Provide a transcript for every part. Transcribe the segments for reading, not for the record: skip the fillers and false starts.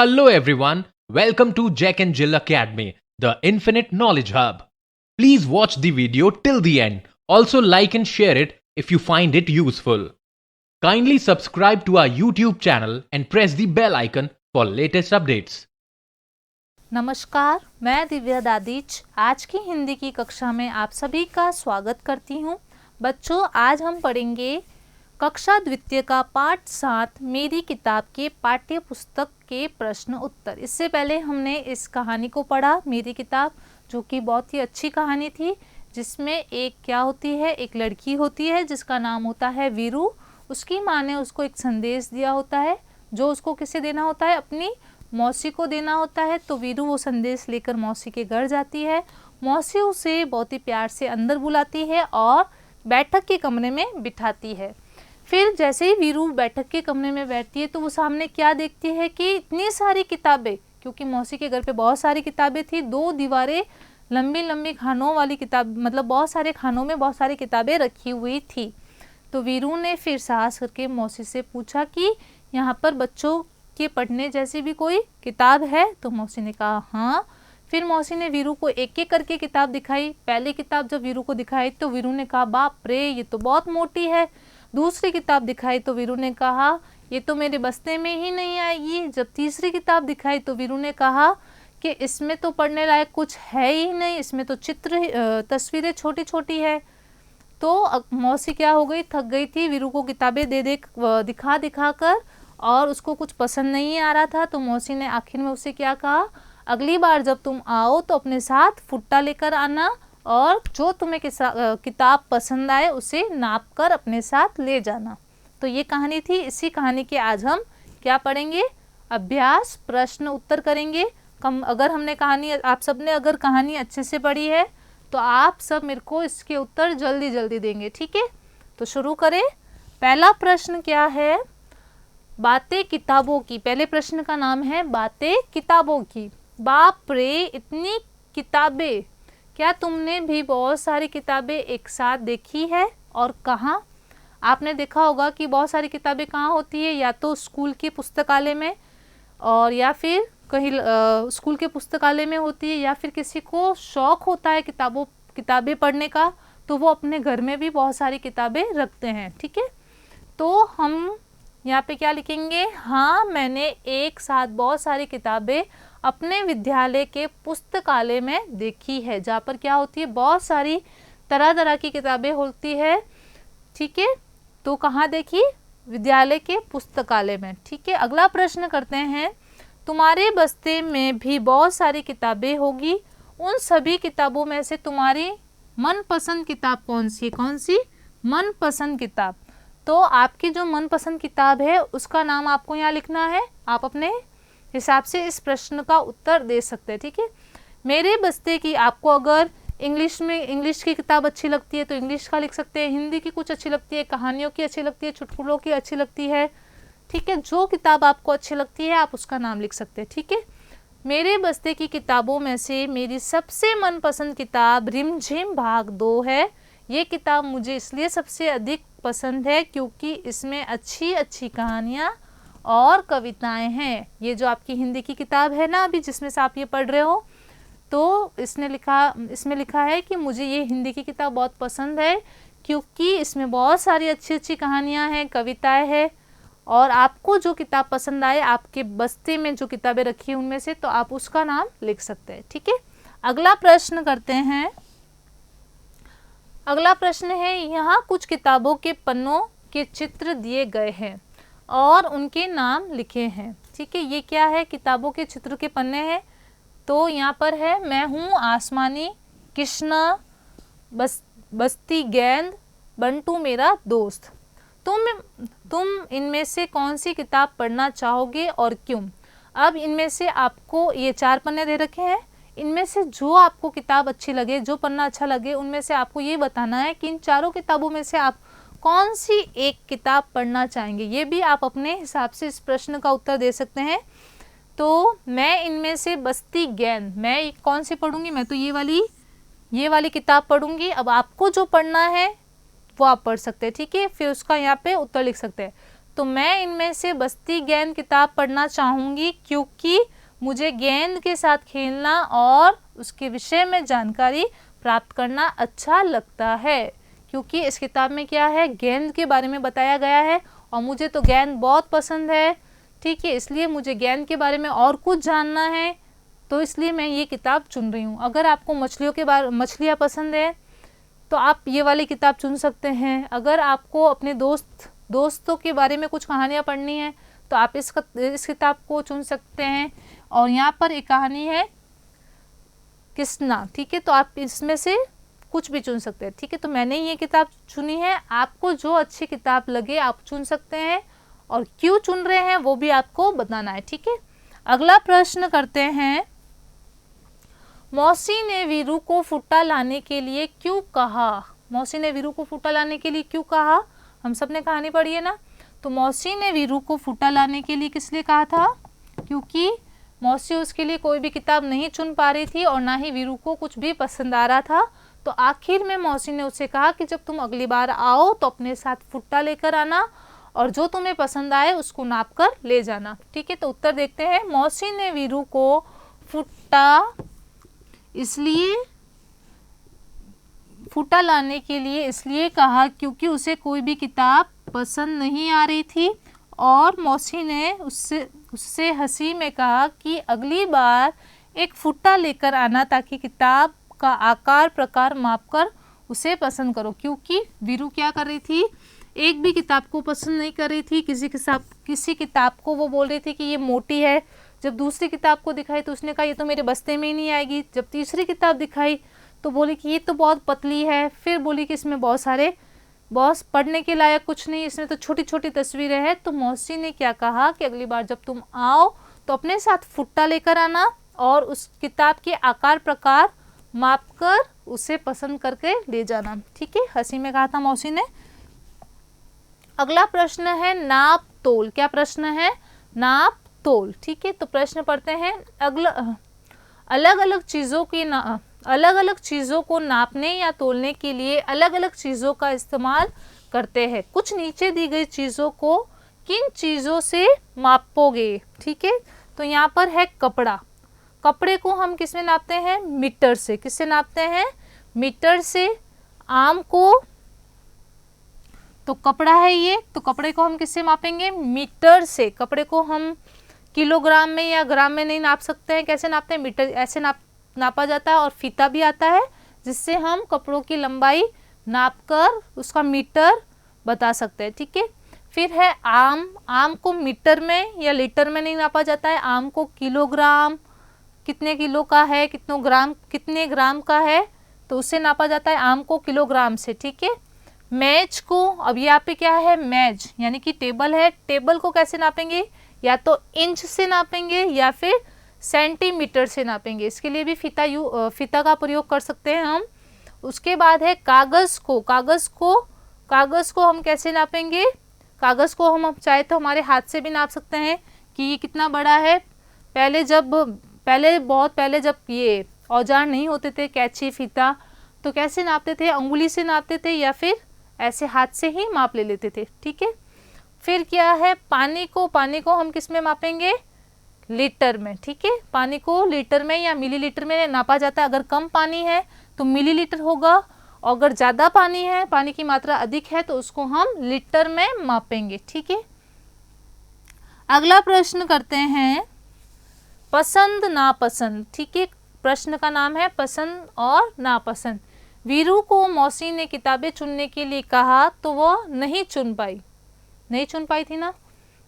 Hello everyone, welcome to Jack and Jill Academy, the Infinite Knowledge Hub. Please watch the video till the end. Also like and share it if you find it useful. Kindly subscribe to our YouTube channel and press the bell icon for latest updates. नमस्कार, मैं दिव्या दादीच आज की हिंदी की कक्षा में आप सभी का स्वागत करती हूँ। बच्चों, आज हम पढ़ेंगे कक्षा द्वितीय का पाठ 7 मेरी किताब के पाठ्य पुस्तक के प्रश्न उत्तर। इससे पहले हमने इस कहानी को पढ़ा, मेरी किताब, जो कि बहुत ही अच्छी कहानी थी, जिसमें एक लड़की होती है जिसका नाम होता है वीरू। उसकी माँ ने उसको एक संदेश दिया होता है जो उसको किसे देना होता है, अपनी मौसी को देना होता है। तो वीरू वो संदेश लेकर मौसी के घर जाती है। मौसी उसे बहुत ही प्यार से अंदर बुलाती है और बैठक के कमरे में बिठाती है। फिर जैसे ही वीरू बैठक के कमरे में बैठती है तो वो सामने क्या देखती है कि इतनी सारी किताबें, क्योंकि मौसी के घर पे बहुत सारी किताबें थी, 2 दीवारें लंबी लंबी खानों वाली किताब, मतलब बहुत सारे खानों में बहुत सारी किताबें रखी हुई थी। तो वीरू ने फिर साहस करके मौसी से पूछा कि यहाँ पर बच्चों के पढ़ने जैसी भी कोई किताब है? तो मौसी ने कहा हाँ। फिर मौसी ने वीरू को एक एक करके किताब दिखाई। पहली किताब जब वीरू को दिखाई तो वीरू ने कहा बाप रे, ये तो बहुत मोटी है। दूसरी किताब दिखाई तो वीरू ने कहा ये तो मेरे बस्ते में ही नहीं आएगी। जब तीसरी किताब दिखाई तो वीरू ने कहा कि इसमें तो पढ़ने लायक कुछ है ही नहीं, इसमें तो तस्वीरें छोटी छोटी है। तो मौसी क्या हो गई, थक गई थी वीरू को किताबें दिखा दिखा कर, और उसको कुछ पसंद नहीं आ रहा था। तो मौसी ने आखिर में उसे क्या कहा, अगली बार जब तुम आओ तो अपने साथ फुट्टा लेकर आना और जो तुम्हें किताब पसंद आए उसे नाप कर अपने साथ ले जाना। तो ये कहानी थी। इसी कहानी के आज हम क्या पढ़ेंगे, अभ्यास प्रश्न उत्तर करेंगे। अगर आप सबने अगर कहानी अच्छे से पढ़ी है तो आप सब मेरे को इसके उत्तर जल्दी जल्दी देंगे, ठीक है? तो शुरू करें। पहला प्रश्न क्या है, बातें किताबों की। पहले प्रश्न का नाम है बातें किताबों की। बाप रे, इतनी किताबें! क्या तुमने भी बहुत सारी किताबें एक साथ देखी है और कहाँ? आपने देखा होगा कि बहुत सारी किताबें कहाँ होती है, या तो स्कूल के पुस्तकालय में, और या फिर कहीं स्कूल के पुस्तकालय में होती है, या फिर किसी को शौक होता है किताबें पढ़ने का तो वो अपने घर में भी बहुत सारी किताबें रखते हैं, ठीक है? तो हम यहाँ पे क्या लिखेंगे, हाँ मैंने एक साथ बहुत सारी किताबें अपने विद्यालय के पुस्तकालय में देखी है, जहाँ पर क्या होती है, बहुत सारी तरह तरह की किताबें होती है, ठीक है? तो कहाँ देखी, विद्यालय के पुस्तकालय में, ठीक है? अगला प्रश्न करते हैं, तुम्हारे बस्ते में भी बहुत सारी किताबें होगी, उन सभी किताबों में से तुम्हारी मनपसंद किताब कौन सी? कौन सी मनपसंद किताब? तो आपकी जो मनपसंद किताब है उसका नाम आपको यहाँ लिखना है। आप अपने हिसाब से इस प्रश्न का उत्तर दे सकते हैं, ठीक है? मेरे बस्ते की, आपको अगर इंग्लिश की किताब अच्छी लगती है तो इंग्लिश का लिख सकते हैं, हिंदी की कुछ अच्छी लगती है, कहानियों की अच्छी लगती है, चुटकुलों की अच्छी लगती है, ठीक है? जो किताब आपको अच्छी लगती है आप उसका नाम लिख सकते हैं, ठीक है? मेरे बस्ते की किताबों में से मेरी सबसे मनपसंद किताब रिमझिम भाग 2 है। ये किताब मुझे इसलिए सबसे अधिक पसंद है क्योंकि इसमें अच्छी अच्छी कहानियाँ और कविताएं हैं। ये जो आपकी हिंदी की किताब है ना, अभी जिसमें से आप ये पढ़ रहे हो, तो इसमें लिखा है कि मुझे ये हिंदी की किताब बहुत पसंद है क्योंकि इसमें बहुत सारी अच्छी अच्छी कहानियाँ हैं, कविताएं हैं। और आपको जो किताब पसंद आए, आपके बस्ते में जो किताबें रखी हैं उनमें से, तो आप उसका नाम लिख सकते हैं, ठीक है? अगला प्रश्न करते हैं। अगला प्रश्न है, यहाँ कुछ किताबों के पन्नों के चित्र दिए गए हैं और उनके नाम लिखे हैं, ठीक है? ये क्या है, किताबों के चित्र के पन्ने हैं। तो यहाँ पर है, मैं हूँ आसमानी, कृष्णा, बस्ती गेंद, बंटू मेरा दोस्त। तुम इनमें से कौन सी किताब पढ़ना चाहोगे और क्यों? अब इनमें से आपको ये 4 पन्ने दे रखे हैं, इनमें से जो आपको किताब अच्छी लगे, जो पन्ना अच्छा लगे, उनमें से आपको ये बताना है कि इन चारों किताबों में से आप कौन सी एक किताब पढ़ना चाहेंगे। ये भी आप अपने हिसाब से इस प्रश्न का उत्तर दे सकते हैं। तो मैं इनमें से बस्ती गेंद, मैं कौन सी पढ़ूंगी, मैं तो ये वाली किताब पढ़ूंगी। अब आपको जो पढ़ना है वो आप पढ़ सकते हैं, ठीक है? फिर उसका यहाँ पे उत्तर लिख सकते हैं। तो मैं इनमें से बस्ती गेंद किताब पढ़ना चाहूँगी क्योंकि मुझे गेंद के साथ खेलना और उसके विषय में जानकारी प्राप्त करना अच्छा लगता है। क्योंकि इस किताब में क्या है, गेंद के बारे में बताया गया है और मुझे तो गेंद बहुत पसंद है, ठीक है, इसलिए मुझे गेंद के बारे में और कुछ जानना है, तो इसलिए मैं ये किताब चुन रही हूँ। अगर आपको मछलियाँ पसंद है तो आप ये वाली किताब चुन सकते हैं। अगर आपको अपने दोस्तों के बारे में कुछ कहानियाँ पढ़नी है तो आप इस किताब को चुन सकते हैं। और यहाँ पर एक कहानी है किसना, ठीक है, तो आप इसमें से कुछ भी चुन सकते हैं, ठीक है। तो मैंने ये किताब चुनी है, आपको जो अच्छी किताब लगे आप चुन सकते हैं और क्यों चुन रहे हैं वो भी आपको बताना है, ठीक है। अगला प्रश्न करते हैं, मौसी ने वीरू को फुट्टा लाने के लिए क्यों कहा? मौसी ने वीरू को फुट्टा लाने के लिए क्यों कहा? हम सब ने कहानी पढ़ी है ना। तो मौसी ने वीरू को फुट्टा लाने के लिए किस लिए कहा था? क्योंकि मौसी उसके लिए कोई भी किताब नहीं चुन पा रही थी और ना ही वीरू को कुछ भी पसंद आ रहा था। तो आखिर में मौसी ने उससे कहा कि जब तुम अगली बार आओ तो अपने साथ फुट्टा लेकर आना और जो तुम्हें पसंद आए उसको नाप कर ले जाना, ठीक है। तो उत्तर देखते हैं, मौसी ने वीरू को फुट्टा लाने के लिए इसलिए कहा क्योंकि उसे कोई भी किताब पसंद नहीं आ रही थी और मौसी ने उससे हंसी में कहा कि अगली बार एक फुट्टा लेकर आना ताकि किताब का आकार प्रकार मापकर उसे पसंद करो। क्योंकि वीरू क्या कर रही थी, एक भी किताब को पसंद नहीं कर रही थी। किसी किताब को वो बोल रही थी कि ये मोटी है, जब दूसरी किताब को दिखाई तो उसने कहा ये तो मेरे बस्ते में ही नहीं आएगी। जब तीसरी किताब दिखाई तो बोली कि ये तो बहुत पतली है, फिर बोली कि इसमें बहुत पढ़ने के लायक कुछ नहीं, इसमें तो छोटी छोटी तस्वीरें हैं। तो मौसी ने क्या कहा कि अगली बार जब तुम आओ तो अपने साथ फुट्टा लेकर आना और उस किताब के आकार प्रकार मापकर उसे पसंद करके ले जाना, ठीक है, हंसी में कहा था मौसी ने। अगला प्रश्न है नाप तोल। क्या प्रश्न है? नाप तोल, ठीक है। तो प्रश्न पढ़ते हैं, अलग अलग चीज़ों को नापने या तोलने के लिए अलग अलग चीज़ों का इस्तेमाल करते हैं। कुछ नीचे दी गई चीज़ों को किन चीज़ों से मापोगे, ठीक है। तो यहाँ पर है कपड़ा। कपड़े को हम किस में नापते हैं? मीटर से। किससे नापते हैं? मीटर से। आम को, तो कपड़ा है ये, तो कपड़े को हम किससे मापेंगे? मीटर से। कपड़े को हम किलोग्राम में या ग्राम में नहीं नाप सकते हैं। कैसे नापते हैं? मीटर, ऐसे नापा जाता है। और फीता भी आता है जिससे हम कपड़ों की लंबाई नापकर उसका मीटर बता सकते हैं, ठीक है। फिर है आम। आम को मीटर में या लीटर में नहीं नापा जाता है। आम को किलोग्राम, कितने किलो का है, कितने ग्राम का है, तो उससे नापा जाता है आम को किलोग्राम से, ठीक है। मेज को, अब यहाँ पे क्या है? मेज यानी कि टेबल है। टेबल को कैसे नापेंगे? या तो इंच से नापेंगे या फिर सेंटीमीटर से नापेंगे। इसके लिए भी फीता का प्रयोग कर सकते हैं हम। उसके बाद है कागज़ को। कागज़ को हम कैसे नापेंगे? कागज़ को हम चाहे तो हमारे हाथ से भी नाप सकते हैं कि ये कितना बड़ा है। बहुत पहले जब ये औजार नहीं होते थे, कैंची, फीता, तो कैसे नापते थे? अंगुली से नापते थे या फिर ऐसे हाथ से ही माप ले लेते थे, ठीक है। फिर क्या है? पानी को हम किस में मापेंगे? लीटर में, ठीक है। पानी को लीटर में या मिलीलीटर में नापा जाता है। अगर कम पानी है तो मिलीलीटर होगा और अगर ज़्यादा पानी है, पानी की मात्रा अधिक है, तो उसको हम लीटर में मापेंगे, ठीक है। अगला प्रश्न करते हैं, पसंद नापसंद, ठीक है। प्रश्न का नाम है पसंद और नापसंद। वीरू को मौसी ने किताबें चुनने के लिए कहा तो वो नहीं चुन पाई थी ना,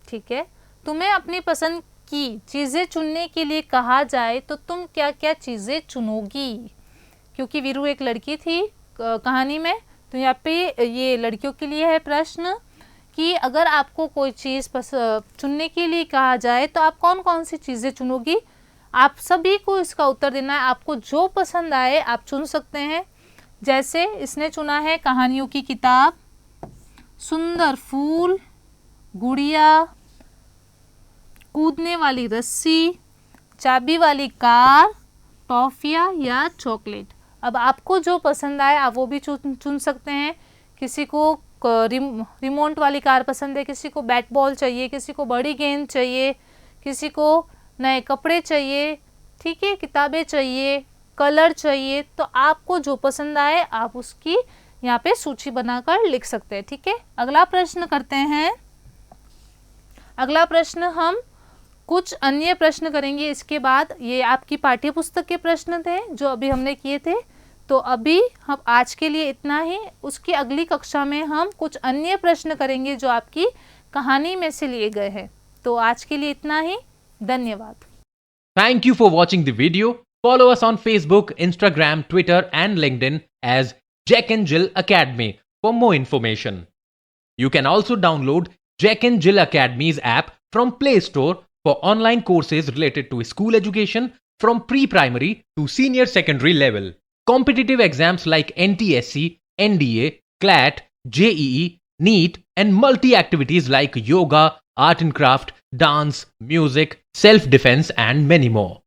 ठीक है। तुम्हें अपनी पसंद की चीज़ें चुनने के लिए कहा जाए तो तुम क्या क्या चीज़ें चुनोगी? क्योंकि वीरू एक लड़की थी कहानी में, तो यहाँ पे ये लड़कियों के लिए है प्रश्न कि अगर आपको कोई चीज़ चुनने के लिए कहा जाए तो आप कौन कौन सी चीज़ें चुनोगी? आप सभी को इसका उत्तर देना है। आपको जो पसंद आए आप चुन सकते हैं। जैसे इसने चुना है कहानियों की किताब, सुंदर फूल, गुड़िया, कूदने वाली रस्सी, चाबी वाली कार, टॉफिया या चॉकलेट। अब आपको जो पसंद आए आप वो भी चुन सकते हैं। किसी को रिमोट वाली कार पसंद है, किसी को बैट बॉल चाहिए, किसी को बड़ी गेंद चाहिए, किसी को नए कपड़े चाहिए, ठीक है, किताबें चाहिए, कलर चाहिए। तो आपको जो पसंद आए आप उसकी यहाँ पे सूची बनाकर लिख सकते हैं, ठीक है। अगला प्रश्न करते हैं। अगला प्रश्न हम कुछ अन्य प्रश्न करेंगे इसके बाद। ये आपकी पाठ्य पुस्तक के प्रश्न थे जो अभी हमने किए थे। तो अभी हम आज के लिए इतना ही। उसकी अगली कक्षा में हम कुछ अन्य प्रश्न करेंगे जो आपकी कहानी में से लिए गए हैं। तो आज के लिए इतना ही। धन्यवाद। Thank you for watching the video. Follow us on Facebook, Instagram, Twitter, and LinkedIn as Jack and Jill Academy for more information. You can also download Jack and Jill Academy's app from Play Store for online courses related to school education from pre-primary to senior secondary level. Competitive exams like NTSC, NDA, CLAT, JEE, NEET, and multi-activities like yoga, art and craft, dance, music, self-defense, and many more.